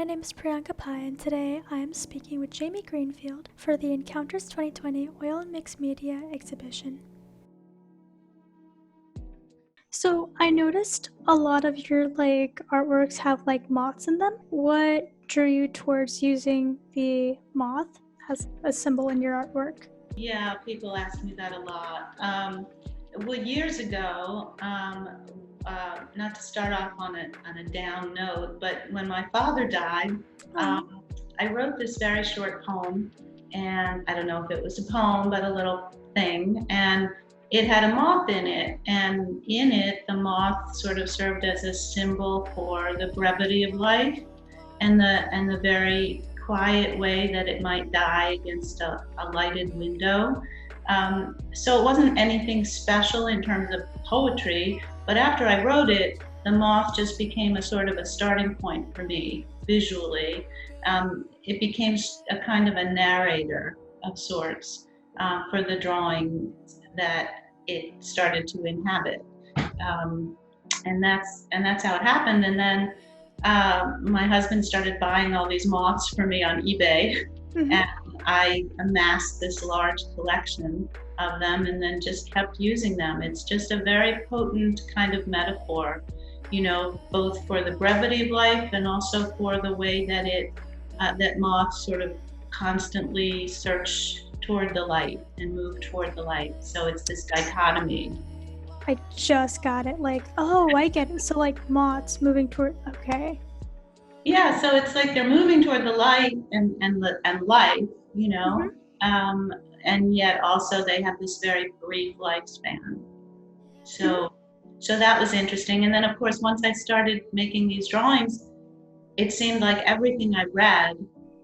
name is Priyanka Pai, and today I am speaking with Jamie Greenfield for the Encounters 2020 Oil and Mixed Media exhibition. So I noticed a lot of your artworks have moths in them. What drew you towards using the moth as a symbol in your artwork? Yeah, people ask me that a lot. Well, years ago, not to start off on a down note, but when my father died, um, I wrote this very short poem, and I don't know if it was a poem, but a little thing, and it had a moth in it, and in it, the moth sort of served as a symbol for the brevity of life and the very quiet way that it might die against a lighted window. So it wasn't anything special in terms of poetry, but after I wrote it, the moth just became a sort of a starting point for me visually. It became a kind of a narrator of sorts for the drawing that it started to inhabit. Um, and that's how it happened. And then my husband started buying all these moths for me on eBay, and I amassed this large collection of them and then just kept using them. It's just a very potent kind of metaphor, both for the brevity of life and also for the way that that moths sort of constantly search toward the light and move toward the light. So it's this dichotomy. I just got it. I get it. So moths moving toward. Okay. Yeah, so it's like they're moving toward the light and life, and yet also they have this very brief lifespan. So that was interesting. And then of course, once I started making these drawings, it seemed like everything I read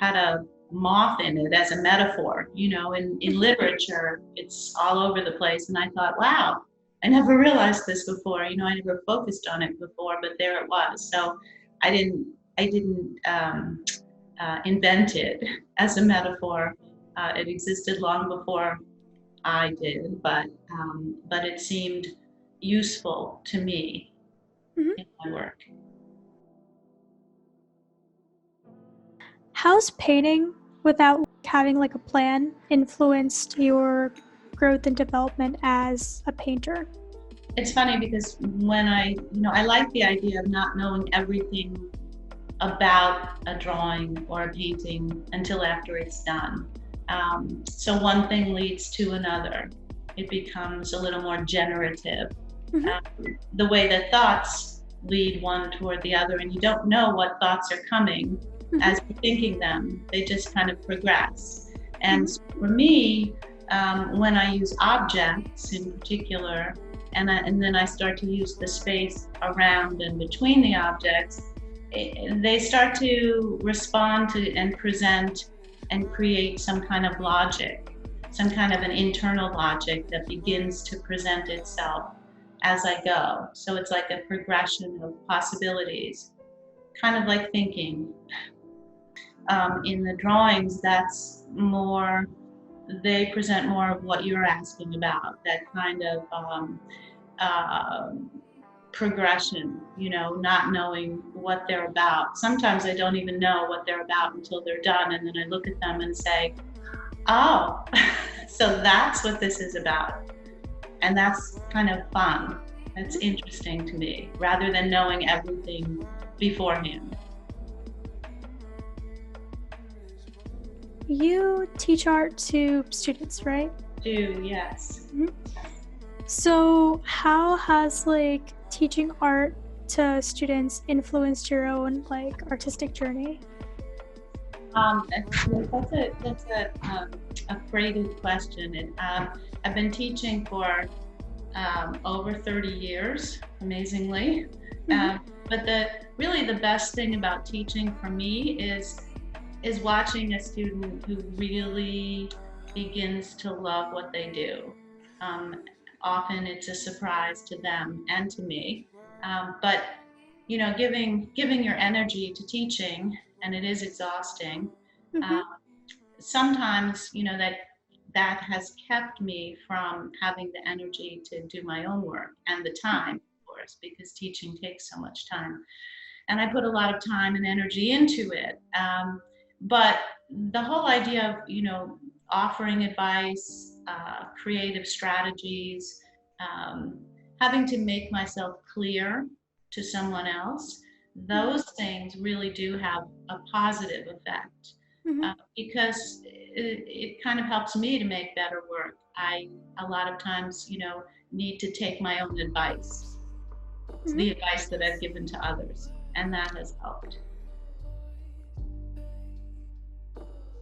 had a moth in it as a metaphor. In literature, it's all over the place. And I thought, wow, I never realized this before. I never focused on it before, but there it was. So I didn't invent it as a metaphor. It existed long before I did, but it seemed useful to me in my work. How's painting without having a plan influenced your growth and development as a painter? It's funny because when I like the idea of not knowing everything about a drawing or a painting until after it's done. So one thing leads to another. It becomes a little more generative. The way that thoughts lead one toward the other, and you don't know what thoughts are coming as you're thinking them. They just kind of progress. And for me, when I use objects in particular, and then I start to use the space around and between the objects, they start to respond to and present and create some kind of logic, some kind of an internal logic that begins to present itself as I go. So it's like a progression of possibilities, kind of like thinking. In the drawings, they present more of what you're asking about, that kind of progression, not knowing what they're about. Sometimes I don't even know what they're about until they're done, and then I look at them and say, oh, so that's what this is about. And that's kind of fun. That's interesting to me, rather than knowing everything beforehand. You teach art to students, right? Do, yes. So how has teaching art to students influenced your own artistic journey? That's a pretty good question. And I've been teaching for over 30 years, amazingly. But really the best thing about teaching for me is watching a student who really begins to love what they do. Often it's a surprise to them and to me, but giving your energy to teaching, and it is exhausting. Sometimes that has kept me from having the energy to do my own work and the time, of course, because teaching takes so much time. and I put a lot of time and energy into it. But the whole idea of, offering advice, creative strategies, um, having to make myself clear to someone else, those things really do have a positive effect, Mm-hmm. because it kind of helps me to make better work. I, a lot of times, need to take my own advice, Mm-hmm. the advice that I've given to others, and that has helped.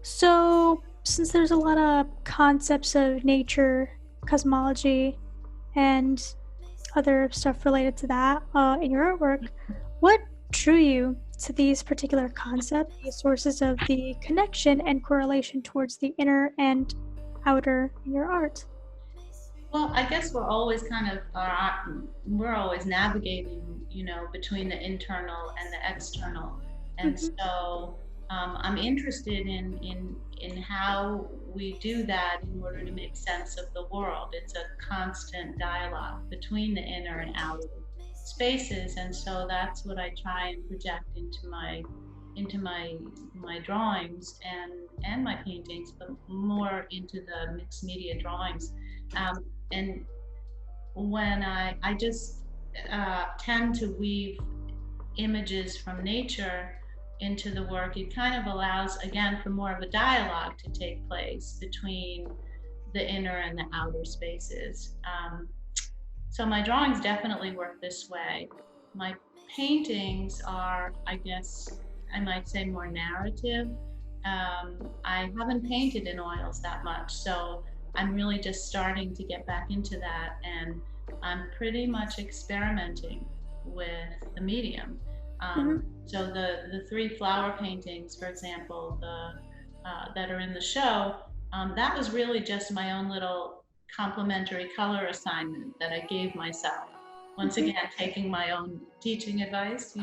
So, since there's a lot of concepts of nature, cosmology, and other stuff related to that in your artwork, what drew you to these particular concepts, these sources of the connection and correlation towards the inner and outer in your art? Well, I guess we're always kind of we're always navigating, between the internal and the external, and Mm-hmm. so I'm interested in how we do that in order to make sense of the world. It's a constant dialogue between the inner and outer spaces, and so that's what I try and project into my drawings and my paintings, but more into the mixed media drawings. And when I just tend to weave images from nature into the work, it kind of allows, again, for more of a dialogue to take place between the inner and the outer spaces. So my drawings definitely work this way. My paintings are, I guess, I might say, more narrative. I haven't painted in oils that much, so I'm really just starting to get back into that, and I'm pretty much experimenting with the medium. Mm-hmm. So the three flower paintings, for example, that are in the show, that was really just my own little complimentary color assignment that I gave myself. Once Mm-hmm. again, taking my own teaching advice.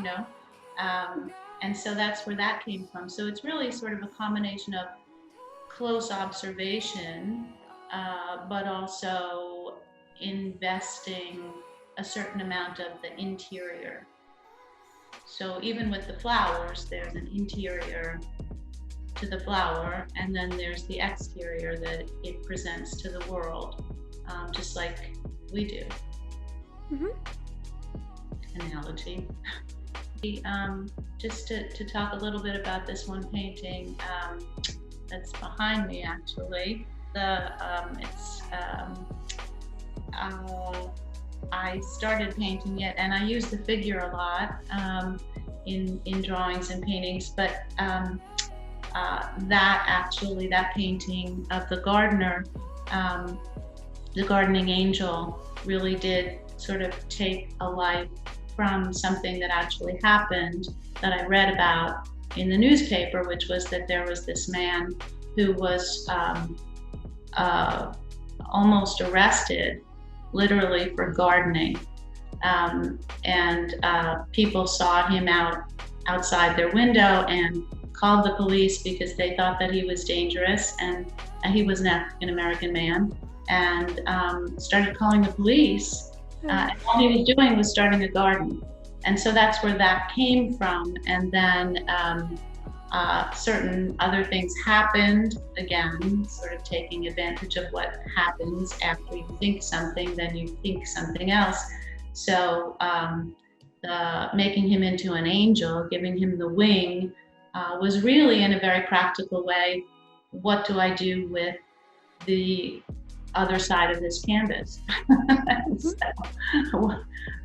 Um, and so that's where that came from. So it's really sort of a combination of close observation, but also investing a certain amount of the interior. So even with the flowers, there's an interior to the flower, and then there's the exterior that it presents to the world, just like we do. Mm-hmm. Analogy. Just to talk a little bit about this one painting that's behind me, actually. I started painting it, and I use the figure a lot in drawings and paintings, but that painting of the gardener, the gardening angel, really did sort of take a life from something that actually happened, that I read about in the newspaper, which was that there was this man who was almost arrested, literally, for gardening. And people saw him outside their window and called the police because they thought that he was dangerous, and he was an African American man, and started calling the police. And all he was doing was starting a garden. And so that's where that came from. And then certain other things happened, again, sort of taking advantage of what happens after you think something, then you think something else. So making him into an angel, giving him the wing, was really, in a very practical way, what do I do with the other side of this canvas? So,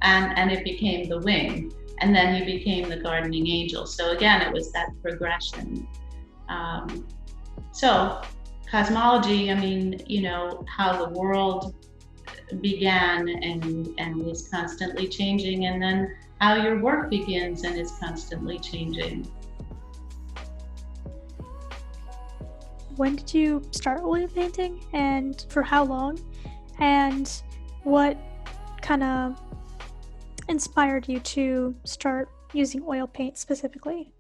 and it became the wing, and then he became the gardening angel. So again, it was that progression. So cosmology, I mean, how the world began and is constantly changing, and then how your work begins and is constantly changing. When did you start oil painting, and for how long? And what kind of inspired you to start using oil paint specifically?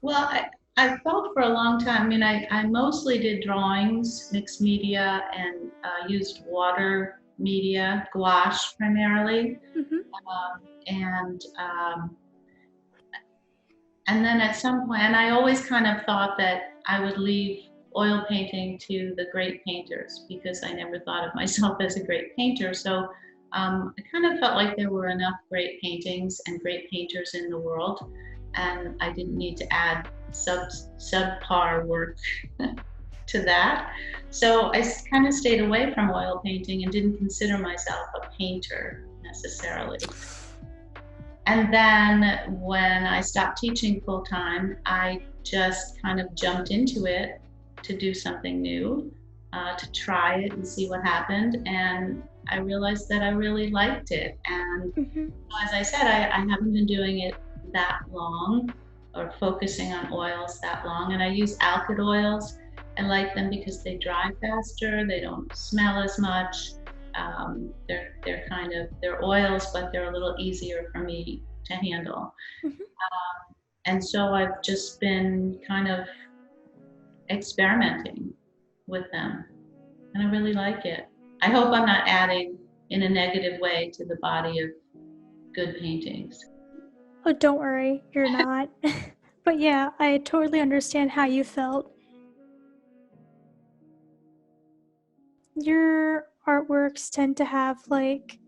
Well, I felt for a long time, I mean, I mostly did drawings, mixed media, and used water media, gouache primarily. Mm-hmm. And And then at some point, and I always kind of thought that I would leave oil painting to the great painters because I never thought of myself as a great painter. So I kind of felt like there were enough great paintings and great painters in the world, and I didn't need to add subpar work to that. So I kind of stayed away from oil painting and didn't consider myself a painter necessarily. And then when I stopped teaching full time, I just kind of jumped into it to do something new, to try it and see what happened. And I realized that I really liked it. And as I said, I haven't been doing it that long or focusing on oils that long. And I use alkyd oils. I like them because they dry faster, they don't smell as much. They're oils, but they're a little easier for me to handle. And so I've just been kind of experimenting with them, and I really like it. I hope I'm not adding in a negative way to the body of good paintings. Oh, don't worry, you're not. But yeah, I totally understand how you felt. Your artworks tend to have like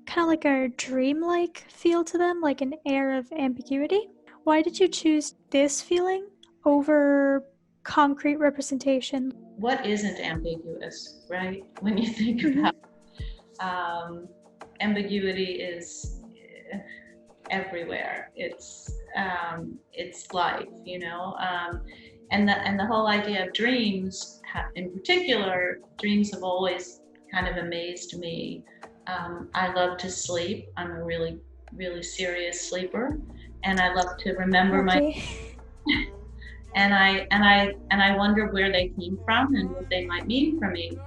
kind of like a dreamlike feel to them, like an air of ambiguity. Why did you choose this feeling over concrete representation? What isn't ambiguous, right? When you think about ambiguity is everywhere. It's life, you know. And the whole idea of dreams, in particular, dreams have always kind of amazed me. I love to sleep. I'm a really, really serious sleeper, and I love to remember my. And I wonder where they came from and what they might mean for me.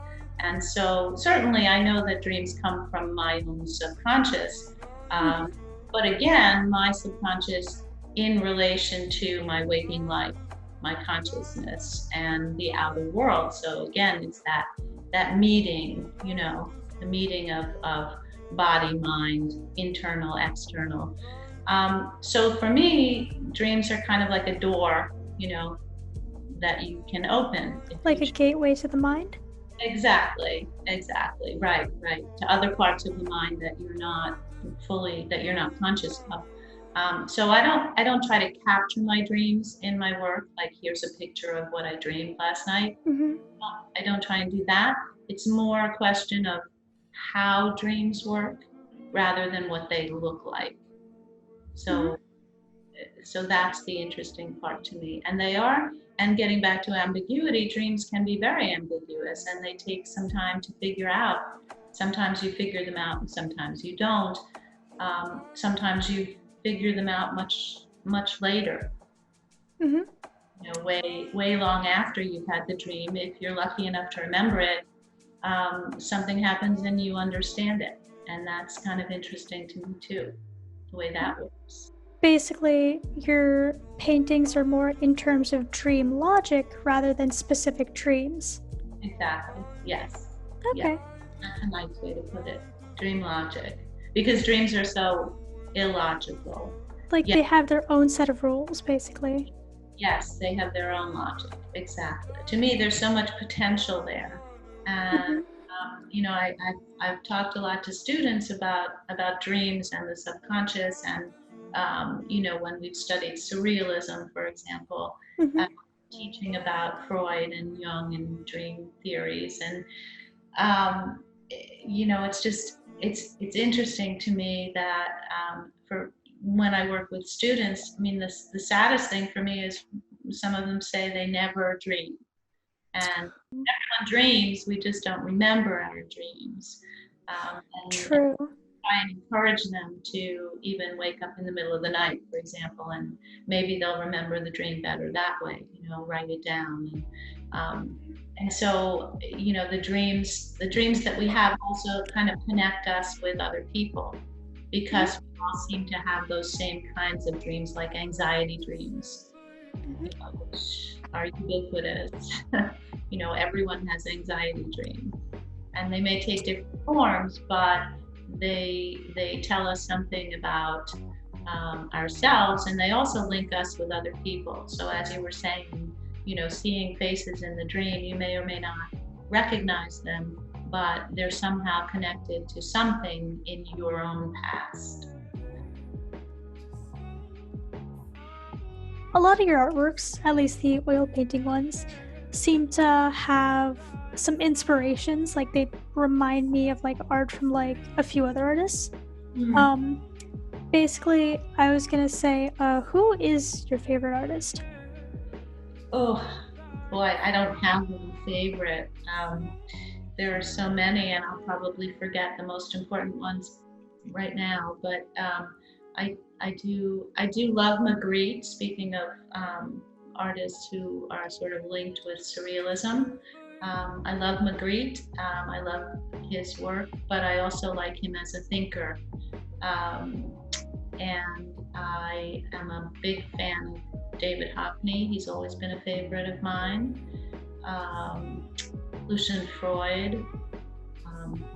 And so certainly I know that dreams come from my own subconscious. But again, my subconscious in relation to my waking life, my consciousness, and the outer world. So again, it's that meeting, you know, the meeting of body, mind, internal, external. So for me, dreams are kind of like a door, you know, that you can open. Like a gateway to the mind? Exactly, right. To other parts of the mind that you're not conscious of. So I don't try to capture my dreams in my work. Like, here's a picture of what I dreamed last night. I don't try and do that. It's more a question of how dreams work rather than what they look like. So that's the interesting part to me. And getting back to ambiguity, dreams can be very ambiguous, and they take some time to figure out. Sometimes you figure them out and sometimes you don't. Sometimes you figure them out much later. You know, way long after you've had the dream. If you're lucky enough to remember it, something happens and you understand it. And that's kind of interesting to me too, the way that works. Basically, your paintings are more in terms of dream logic rather than specific dreams. Exactly. Yes. Okay. Yes. That's a nice way to put it. Dream logic. Because dreams are so illogical. Like they have their own set of rules, basically. Yes, they have their own logic. Exactly. To me, there's so much potential there. And you know, I've talked a lot to students about dreams and the subconscious, and you know, when we've studied surrealism, for example, teaching about Freud and Jung and dream theories, and you know, it's interesting to me that for when I work with students, I mean, the saddest thing for me is some of them say they never dream. And everyone dreams, we just don't remember our dreams. True. And try and encourage them to even wake up in the middle of the night, for example, and maybe they'll remember the dream better that way, you know, write it down. And so, you know, the dreams that we have also kind of connect us with other people, because we all seem to have those same kinds of dreams, like anxiety dreams, which are ubiquitous. You know, everyone has anxiety dreams, and they may take different forms, but they tell us something about ourselves, and they also link us with other people. So as you were saying, seeing faces in the dream, you may or may not recognize them, but they're somehow connected to something in your own past. A lot of your artworks, at least the oil painting ones, seem to have some inspirations. Like they remind me of like art from like a few other artists. Mm. Basically, I was gonna say, who is your favorite artist? Oh boy, I don't have one favorite. There are so many, and I'll probably forget the most important ones right now. But I do love Magritte. Speaking of artists who are sort of linked with surrealism, I love Magritte. I love his work, but I also like him as a thinker. Um, and I am a big fan of David Hockney. He's always been a favorite of mine. Lucian Freud,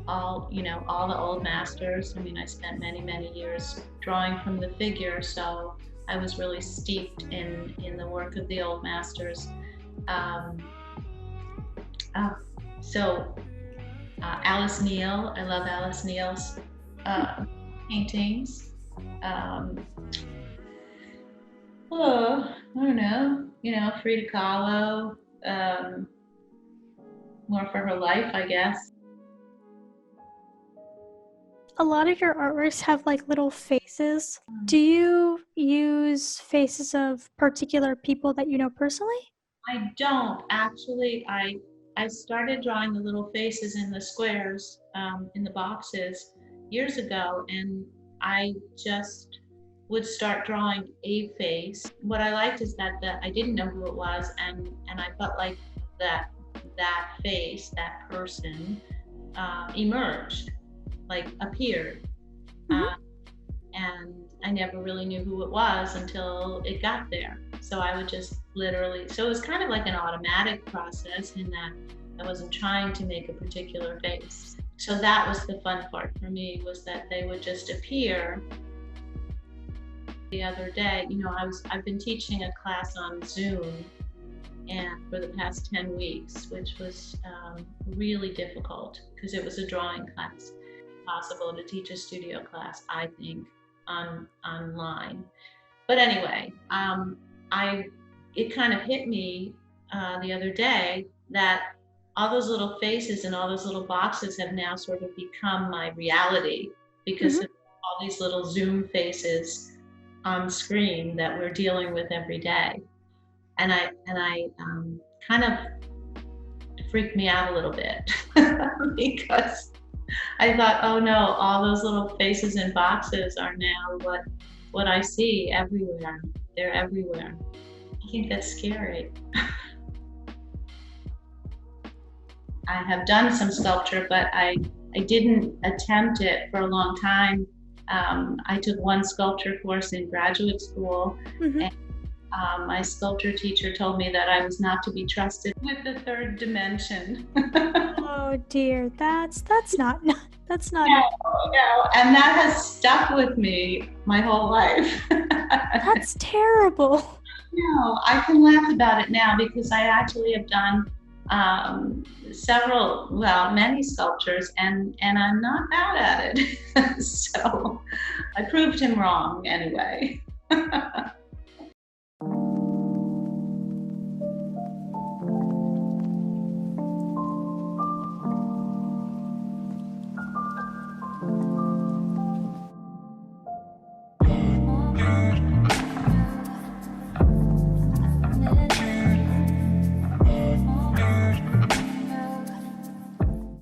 all the old masters. I mean, I spent many years drawing from the figure, so I was really steeped in the work of the old masters. So Alice Neal, I love Alice Neal's paintings. I don't know, Frida Kahlo, more for her life, I guess. A lot of your artworks have like little faces. Do you use faces of particular people that you know personally? I don't actually. I started drawing the little faces in the squares, in the boxes years ago, and I just would start drawing a face. What I liked is that I didn't know who it was, and I felt like that face, that person, emerged, like appeared. Mm-hmm. And I never really knew who it was until it got there. So I would just literally, so it was kind of like an automatic process in that I wasn't trying to make a particular face. So that was the fun part for me, was that they would just appear. The other day, I've been teaching a class on Zoom and for the past 10 weeks, which was really difficult because it was a drawing class. Possible to teach a studio class, I think, online. But anyway, it kind of hit me the other day that all those little faces and all those little boxes have now sort of become my reality because Mm-hmm. of all these little Zoom faces on screen that we're dealing with every day. And I kind of freaked me out a little bit because I thought, oh no, all those little faces in boxes are now what I see everywhere. They're everywhere. I think that's scary. I have done some sculpture, but I didn't attempt it for a long time. I took one sculpture course in graduate school, Mm-hmm. and my sculpture teacher told me that I was not to be trusted with the third dimension. Oh dear, that's not that's not No, no, and that has stuck with me my whole life. that's terrible. No, I can laugh about it now because I actually have done many sculptures, and I'm not bad at it. So I proved him wrong anyway.